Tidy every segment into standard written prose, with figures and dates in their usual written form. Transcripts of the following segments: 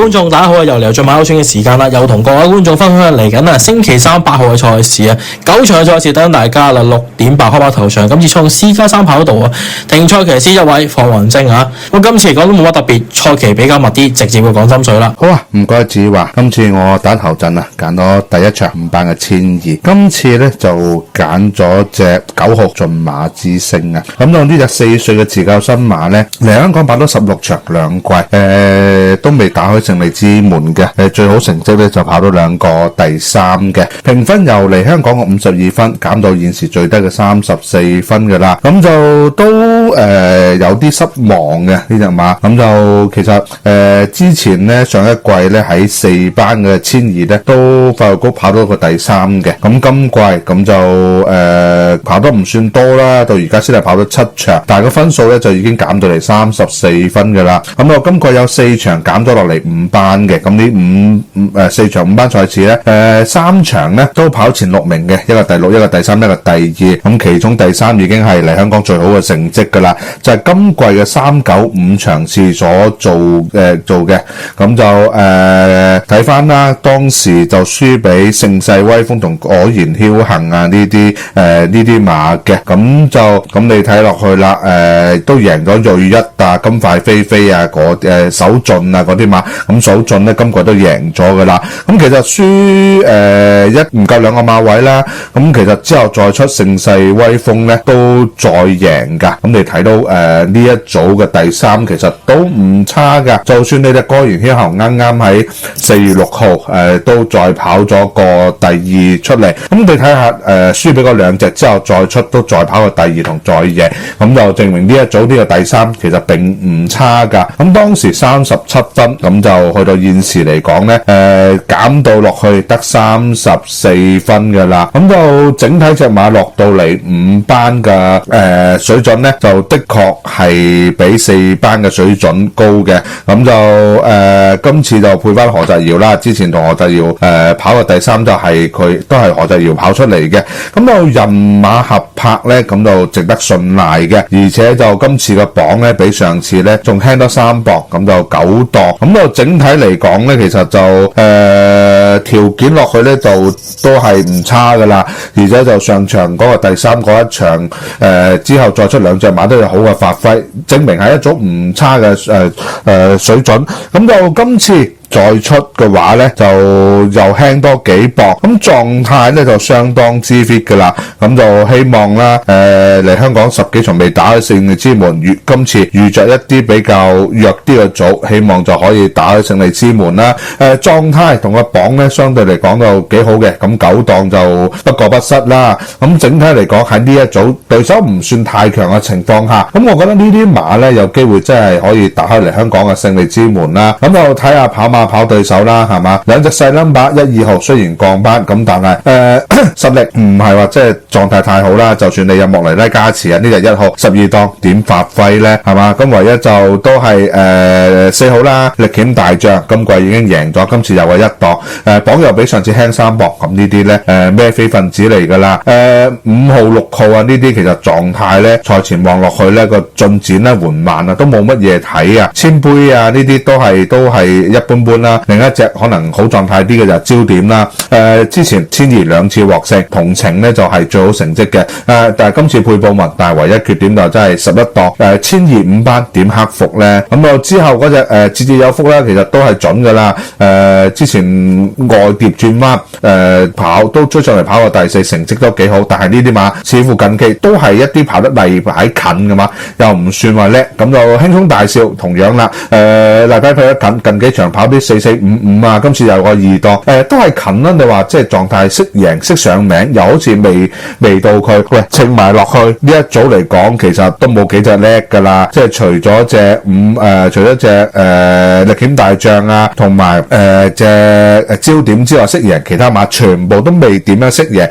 觀眾大家好啊，又嚟到最馬歐選嘅時間啦，又同各位觀眾分享嚟緊星期三8號嘅賽事啊，9場嘅賽事等大家啦，6點8開跑頭場，今次衝 C+3 跑道啊，停賽騎師一位放雲精啊，咁今次嚟講都冇乜特別，賽期比較密啲，直接會講心水啦。好啊，唔該子華，今次我打頭陣啊，揀咗第一場5班嘅1200，今次咧就揀咗隻9號駿馬之星啊，咁呢隻4歲嘅自教新馬咧嚟香港跑咗16場2季，都未打開勝利之門嘅，最好成績咧就跑到2個第3嘅，評分由嚟香港嘅52分減到現時最低嘅34分㗎啦，咁就都有啲失望嘅呢隻馬，咁就其實之前咧上一季咧喺4班嘅1200咧都發育局跑到個第3嘅，咁今季咁就跑得唔算多啦，到而家先係跑到7場，但係個分數咧就已經減到嚟34分㗎啦，咁我今季有4場減咗落嚟5班嘅，咁呢4場5班賽事咧3場咧都跑前6名嘅，一個第6，一個第3，一個第2，咁其中第3已經係嚟香港最好嘅成績㗎啦，就係今季嘅395場次所做嘅，咁就睇翻啦，當時就輸俾盛世威風同果然僥倖啊呢啲馬嘅，咁你睇落去啦，都贏咗銳一啊、金塊飛飛啊、手進啊嗰啲馬，咁手進咧今季都贏咗噶啦，咁其實輸唔夠2個馬位啦，咁其實之後再出盛世威風咧都再贏噶，咁你睇到呢一組嘅第3其實都唔差噶，就算你隻果然僥倖啱啱喺4月6號都再跑咗個第2出嚟，咁你睇下輸俾嗰2隻之後再出都再跑個第2同再贏，咁就證明呢一組呢個第3其實並唔差噶，咁當時37分，咁就去到現時嚟講咧減到落去得34分噶啦，咁就整體隻馬落到嚟5班嘅水準咧就的確係比4班嘅水準高嘅，咁就今次就配翻何澤堯啦，之前同何澤堯跑嘅第3就係佢都係何澤堯跑出嚟嘅，咁就人馬合拍咧咁就值得信賴嘅，而且就今次嘅榜咧比上次咧仲輕多3磅，咁就9檔，咁就整體嚟講咧其實就條件落去咧就都係唔差噶啦，而且就上場嗰個第3嗰一場之後再出2隻馬都有好嘅發揮，證明係一組唔差嘅水準，咁就今次再出嘅話咧就又輕多幾磅，咁狀態咧就相當之 fit 噶啦，咁就希望啦嚟香港10幾場未打開勝利之門，今次遇着一啲比較弱啲嘅組，希望就可以打開勝利之門啦。狀態同個榜咧相對嚟講就幾好嘅，咁9檔就不過不失啦。咁整體嚟講喺呢一組對手唔算太強嘅情況下，咁我覺得呢啲馬咧有機會真係可以打開嚟香港嘅勝利之門啦。咁就睇下跑對手啦，係嘛？2隻細 number 1、2號雖然降班，咁但係實力唔係話即係狀態太好啦。就算你有莫尼拉加持啊，呢隻1號12檔點發揮咧？係嘛？咁唯一就都係4號啦，力險大將今季已經贏咗，今次又係1檔，榜又比上次輕3磅，咁呢啲咧孭飛分子嚟㗎啦。5號6號啊呢啲其實狀態咧賽前望落去咧個進展咧緩慢啊，都冇乜嘢睇啊。千杯啊呢啲都係一般般啦。另一隻可能好狀態啲嘅就係焦點啦。之前1200 2次獲勝，同程咧就係最好成績嘅。但係今次配布文，但係唯一缺點就真係11檔。1200 5班點克服咧？咁啊之後嗰隻節節有福啦，其實都係準㗎啦。之前外碟轉彎跑都追上嚟跑過第4，成績都幾好。但係呢啲馬似乎近期都係一啲跑得例牌近㗎嘛，又唔算話叻，咁就輕鬆大笑同樣啦。例牌跑得近幾場跑啲4455啊，今次又個2檔，都係近啦。你話即係狀態識贏識上名，又好似未到佢。喂，稱埋落去呢一組嚟講，其實都冇幾隻叻㗎啦。即係除咗隻力險大將啊，同埋隻焦點之外，識贏其他馬全部都未點樣識贏。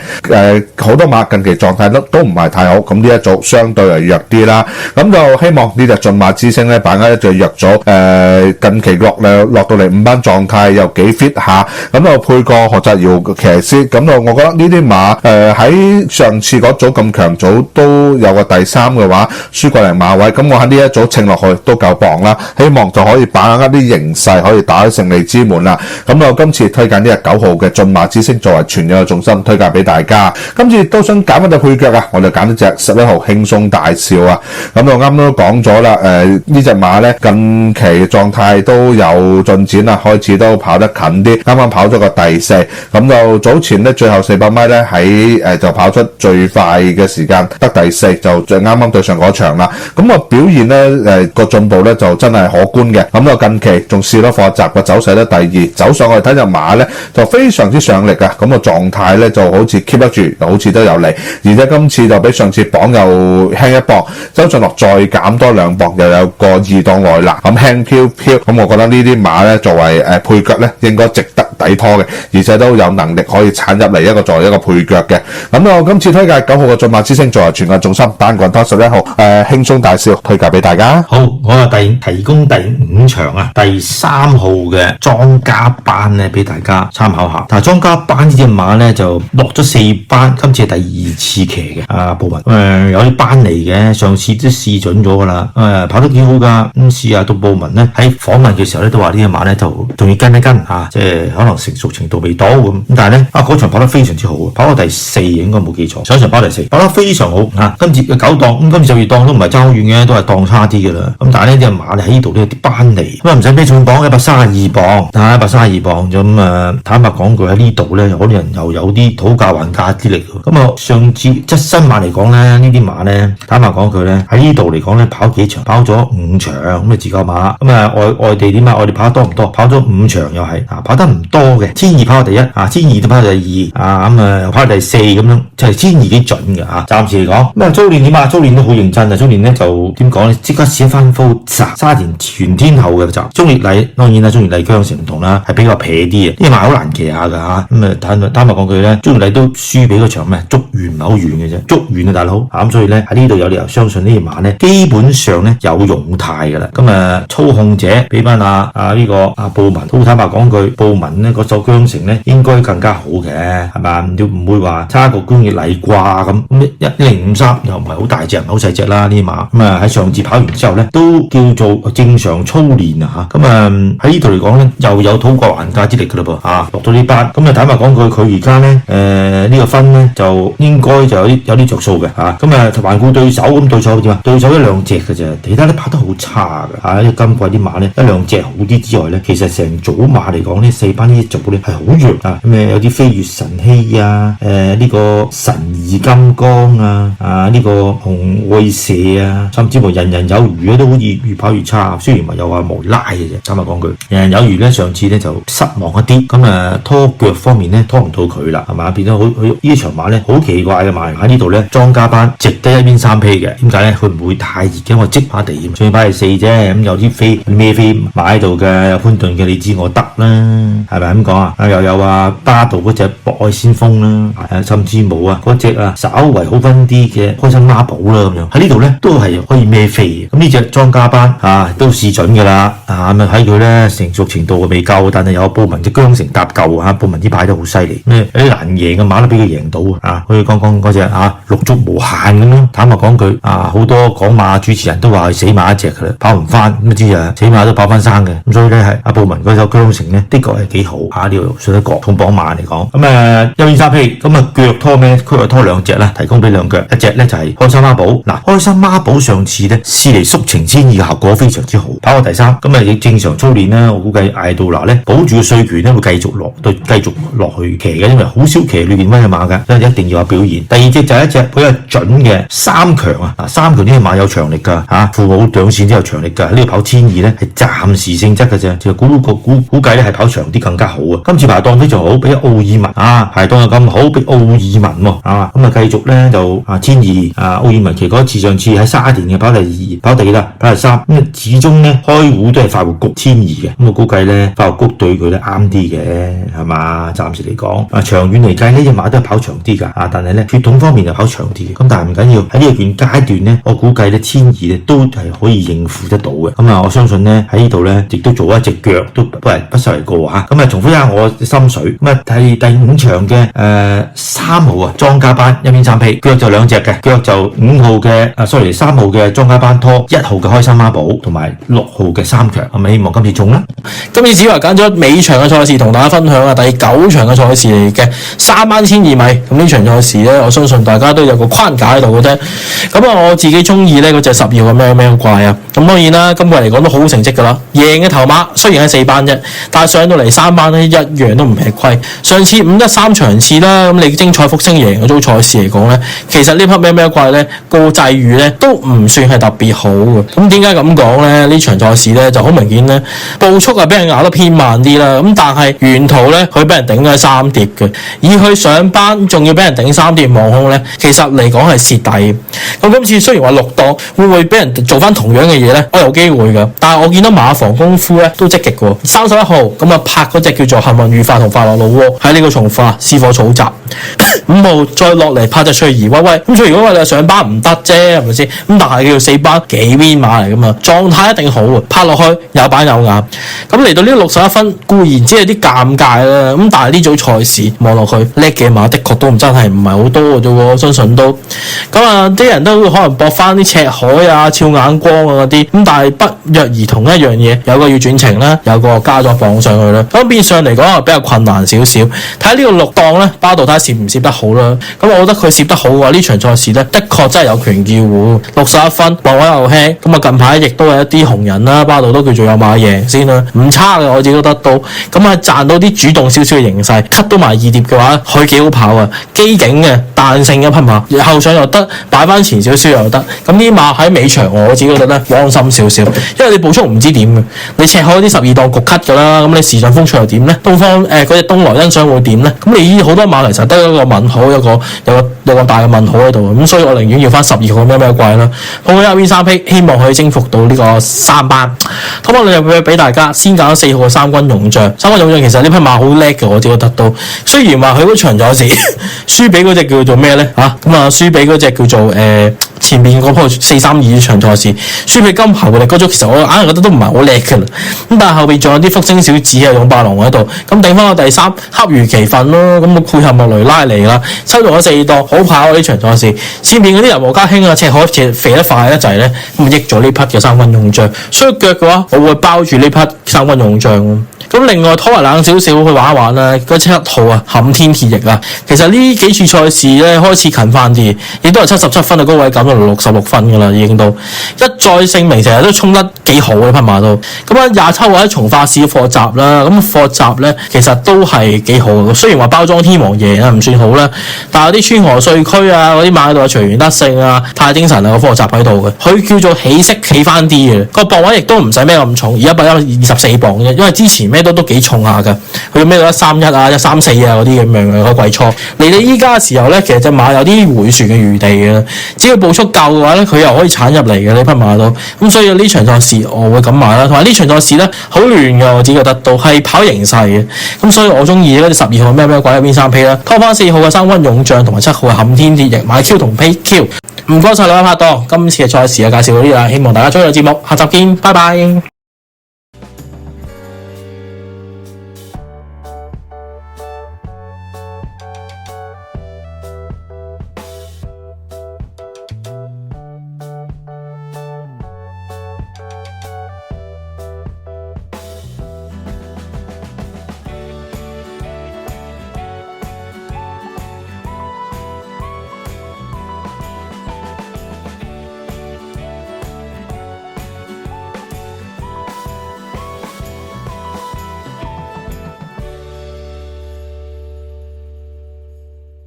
好多馬近期狀態都唔係太好，咁呢一組相對係弱啲啦。咁就希望呢隻駿馬之星咧，把握一隻弱組，近期落到嚟5班狀態又幾 fit 下，咁就配個何澤堯騎師，咁就我覺得呢啲馬喺上次嗰組咁強組都有個第3嘅話，輸過嚟馬位，咁我喺呢一組稱落去都夠磅啦，希望就可以把握啲形勢，可以打開勝利之門啦。咁我今次推介呢隻9號嘅駿馬之星作為全日嘅重心推介俾大家。今次都想揀一隻配腳啊，我就揀一隻11號輕鬆大笑啊。咁我啱都講咗啦，呢隻馬咧近期狀態都有進展啦，開始都跑得近啲，啱啱跑咗個第4，咁就早前咧最後400米咧喺就跑出最快嘅時間得第4，就啱啱對上嗰場啦。咁個表現咧個進步咧就真係可觀嘅。咁就近期仲試咗課習個走勢咧第2，走上去睇隻馬咧就非常之上力啊。咁個狀態咧就好似 keep 得住，又好似都有嚟，而且今次就比上次磅又輕1磅，周俊樂再減多2磅，又有個2檔外欄，咁輕飄飄。咁我覺得呢啲馬咧作為配腳咧應該值得抵拖嘅，而且都有能力可以鏟入嚟一個作為一個配腳嘅。咁我今次推介9號嘅駿馬之星作為全日重心，單棍拖11號輕鬆大笑推介俾大家。好，我啊提供第5場啊，第3號嘅莊家班咧俾大家參考下。但係莊家班呢隻馬咧就落咗4班，今次係第2次騎嘅。布文有啲班嚟嘅，上次都試準咗噶啦，跑得幾好噶。咁試下到布文咧喺訪問嘅時候咧都話呢隻馬咧就仲要跟一跟啊，即係可能成熟程度未到咁。但係咧嗰場跑得非常之好，跑到第4應該冇記錯，上一場跑第4，跑得非常好啊。今次嘅9檔，咁今次12檔都唔係爭好遠嘅，都係檔差啲嘅啦。咁但係呢隻馬咧喺呢度都有啲班嚟，咁啊唔使咩重磅，132磅，但係132磅咁坦白講句喺呢度咧，有啲人又有啲討價還價之力。咁啊上次質新馬嚟講咧，呢啲馬咧坦白講句咧喺呢度嚟講咧跑幾場，跑咗5場咁啊自救馬。咁啊外地點啊？外地跑得多唔多？跑咗5場又係跑得唔多嘅，1200跑第1，1200都跑第2咁啊跑第4咁樣，就係1200幾準嘅暫時嚟講。咁啊租練點啊？租練都好認真啊！租練咧就點講咧？即刻試一翻鋪沙田全天候嘅就中烈麗，當然啦，中烈麗韁繩唔同啦，係比較撇啲嘅，呢啲馬好難騎下噶咁啊坦白講句咧，中烈麗都輸俾嗰場咩竹園唔係好遠嘅啫，竹園啊大佬咁所以咧喺呢度有理由相信呢啲馬咧基本上咧有勇態噶啦。咁操控者俾翻呢個布文，好坦白講句，布文咧嗰手韁繩咧應該更加好嘅，係咪？都唔會話差過中烈麗啩咁。1053又唔係好大隻，唔係好細隻啦呢啲馬。咁喺上次跑完之後咧，都叫做正常操練咁喺呢度嚟講咧，又有討價還價之力噶啦噃落到呢班。咁坦白講句，佢而家咧呢個分咧就應該就有啲着數嘅咁環顧對手，咁對手點啊？對手1兩隻嘅啫，其他都跑得好差嘅今季啲馬咧1兩隻好啲之外咧，其實成組馬嚟講呢4班呢組咧係好弱咁有啲飛越神曦呢個神二金剛呢個紅愛社甚至乎人人有餘都好似越跑越差。雖然話有話無拉嘅啫，坦白講句，人人有餘咧上次咧就失望一啲，咁拖腳方面咧拖唔到佢啦，係嘛？變咗佢呢場馬咧好奇怪嘅馬喺呢度咧，莊家班值得1邊3披嘅。點解咧？佢唔會太熱嘅，因為積馬地咁，最擺係4啫。咁有啲飛咩飛買喺度嘅，有潘頓嘅，你知我得啦，係咪咁講又有巴道嗰隻博愛先鋒啦，甚至冇嗰隻稍為好分啲嘅開心孖寶啦咁樣，喺呢度咧都係可以孭飛嘅。咁呢隻莊家班都試準㗎啦，咁睇佢咧成熟程度未夠，但係有布文嘅韁繩搭救布文啲擺得好犀利，有啲難贏嘅馬都俾佢贏到好似剛剛嗰隻六足無限咁樣。坦白講句好多講馬主持人都話係死馬一隻㗎啦，跑唔翻咁知死馬都跑翻生嘅。咁所以咧係布文嗰手韁繩咧的確係幾好呢度信得過重磅馬嚟講。咁1邊3披，咁腳拖咩？佢拖2隻啦，提供俾2腳，一隻咧就係開心孖寶。開心孖寶上次咧試嚟縮情千二嘅效果非常之好，跑過第3。咁亦正常操練啦，我估計艾杜拿咧保住個稅權咧會繼續落去騎嘅，因為好少騎裏邊溫嘅馬嘅，所以一定要有表現。第2隻就係一隻比較準嘅3強3強呢隻馬有長力噶父母2線都有長力噶，呢度跑1200咧係暫時性質嘅啫，就估計咧係跑長啲更加好啊！今次排檔非常好，比奧爾文啊排檔又咁好，比奧爾文喎啊！咁啊繼續咧就千二奧爾文其嗰一次上次喺沙田嘅跑第二，跑第啦，跑第三咁始終咧開戶都係快活谷千二嘅，咁我估計咧快活谷對佢都啱啲嘅，係嘛？暫時嚟講長遠嚟計呢隻馬都係跑長啲㗎但係咧血統方面就跑長啲嘅，咁但係唔緊要喺呢個階段咧，我估計咧千二咧都係可以應付得到嘅，咁我相信咧喺呢度咧亦都做一隻腳都不失為過嚇，咁重複一下我心水，咁係第5場嘅3號莊家班一邊3匹，腳就2隻嘅，腳就5號嘅3號嘅莊家班拖1號嘅開心孖寶同埋6號嘅3強，係咪希望今次中啦？今次子華揀咗尾場嘅賽事同大家分享第9場嘅賽事嚟嘅3班1200米，咁呢場賽事咧，我相信大家都有個框架喺度嘅啫。咁我自己中意咧嗰隻12號嘅咩怪啊，咁當然啦，今季嚟講都好成績㗎啦，贏嘅頭馬雖然係4班啫，但係上到嚟3班咧一樣都唔吃虧。上次513場次啦，咁你精彩復星贏嗰組賽事嚟講咧，其實呢匹咩怪咧個際遇咧都唔算係特別好嘅。咁點解咁講咧？呢場賽事咧就好明顯咧，步速俾人咬得偏慢啲啦。咁但係沿途咧佢俾人頂咗3碟嘅，而佢上班仲要俾人頂3碟望空咧，其實嚟講係蝕底。咁今次雖然話6檔會唔會俾人做翻同樣嘅嘢咧？我有機會㗎，但係我見到馬房功夫咧都積極喎。31號咁拍嗰隻叫做幸運愉快同快樂老窩喺呢個從化私火草集。5號再落嚟拍隻翠兒威威，咁翠兒威威你上班唔得啫，係咪先？咁但係叫做4班幾 win 馬嚟㗎嘛，狀態一定好啊，拍落去有板有眼。咁嚟到呢61分固然只係啲尷尬啦，咁但係呢組賽事望落去叻嘅馬的確都真係唔係好多嘅啫喎，相信都咁啲人都可能搏翻啲赤海俏眼光嗰啲，咁但係不約而同一樣嘢，有個要轉程啦，有個加咗磅上去啦，咁變相嚟講比較困難少少。睇下呢個6檔咧，巴道睇下攝唔攝得好啦。咁我覺得佢攝得好嘅話，呢場賽事咧的確真係有權叫戶61分，磅位又輕。咁近排亦都有一啲紅人啦，巴道都叫做有馬贏先啦，唔差嘅，我自己都得到。咁賺到啲主動少少嘅形勢，cut 到埋2碟嘅話，佢幾好跑啊，機警嘅彈性嘅匹馬，後上又得，擺翻前少少又得。咁呢馬喺尾場我自己覺得咧安心少少，因為你步速唔知點嘅，你赤開啲12檔焗 cut 㗎啦，咁你時尚風趣又點咧？東方嗰隻東來欣賞會點咧？咁你好多馬其實得一個問號，有個大嘅問號喺度，咁所以我寧願要翻12號咩怪啦。好嘅，1B3匹希望可以征服到呢個3班。咁我哋就俾大家先揀咗4號嘅三軍勇將。三軍勇將其實呢匹馬好叻嘅，我自己得到。雖然話佢嗰場賽事輸俾嗰隻叫做咩咧輸俾嗰隻叫做前面嗰鋪432場賽事，輸俾金猴嘅嗰組，其實我硬係覺得都唔係好叻嘅啦。咁但係後邊仲有啲福星小子勇霸龍喺度，咁頂翻個第3恰如其分咯。咁配合莫雷拉嚟啦，收到咗4檔好跑呢場賽事。前面嗰啲人和家興赤海肥得快一滯咧，咁益咗呢匹嘅三軍勇將。所以腳嘅話，我會包住呢匹三軍勇將。咁另外拖埋冷少少去玩一玩啦，嗰7號撼天鐵翼其實呢幾次賽事咧開始近翻啲，亦都係77分嘅高位減到66分噶啦，已經到一再證明成日都衝得幾好嘅匹馬都。咁27號喺從化市課集啦，咁課集咧其實都係幾好嘅，雖然話包裝天王爺唔算好啦，但係有啲川河稅區嗰啲馬喺度隨緣得勝太精神個課集喺度嘅，佢叫做起色起翻啲嘅，個磅位亦都唔使孭咁重，而124磅啫，因為之前孭都幾重下㗎，佢孭到131 134嗰啲咁樣嘅個季初嚟到依家嘅時候咧，其實隻馬有啲回旋嘅餘地嘅，只要步速夠嘅話咧，佢又可以鏟入嚟嘅呢匹馬都。咁所以呢場賽事我會咁買啦，同埋呢場賽事咧好亂嘅，我自己覺得到係跑形勢嘅，咁所以我中意嗰隻12號咩鬼入邊3匹啦，拖翻4號嘅三軍勇將同埋7號嘅撼天鐵翼買 Q 同 Pay Q。唔該晒兩位拍檔，今次嘅賽事介紹到呢度啦，希望大家中意個節目，下集見，拜拜。